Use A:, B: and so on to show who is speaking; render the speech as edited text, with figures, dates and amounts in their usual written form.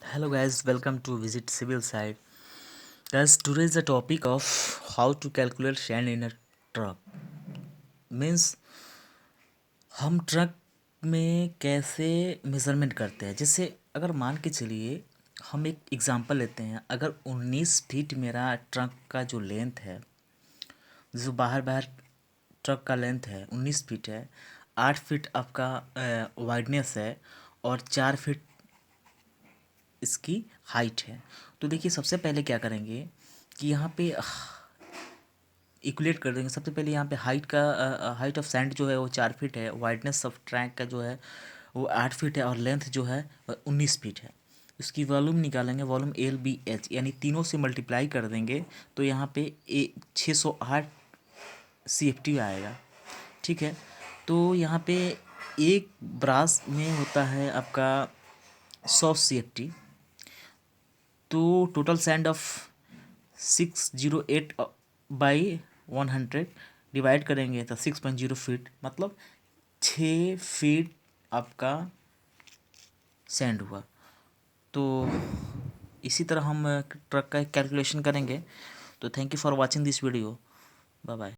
A: Hello guys, welcome to visit civil site. Guys, today is the topic of how to calculate sand in a truck. Means हम truck में कैसे measurement करते हैं। जैसे अगर मान के चलिए हम एक एग्जांपल लेते हैं। अगर 19 फीट मेरा ट्रक का जो लेंथ है, जो बाहर बाहर ट्रक का लेंथ है 19 फीट है, 8 फीट आपका वाइडनेस है और 4 फीट इसकी हाइट है। तो देखिए सबसे पहले क्या करेंगे कि यहाँ पे इक्वलेट कर देंगे। सबसे पहले यहाँ पे हाइट ऑफ सैंड जो है वो 4 फीट है, वाइडनेस ऑफ ट्रैक का जो है वो 8 फीट है और लेंथ जो है 19 फीट है। इसकी वॉल्यूम निकालेंगे, वॉल्यूम LBH यानी तीनों से मल्टीप्लाई कर देंगे तो यहाँ पे 608 CFT आएगा। ठीक है, तो यहाँ पे एक ब्रास में होता है आपका 100 CFT। तो total sand of 608 by 100 divide करेंगे तो 6.0 फीट, मतलब 6 फीट आपका सैंड हुआ। तो इसी तरह हम ट्रक का कैलकुलेशन करेंगे। तो thank you for watching this video. Bye bye.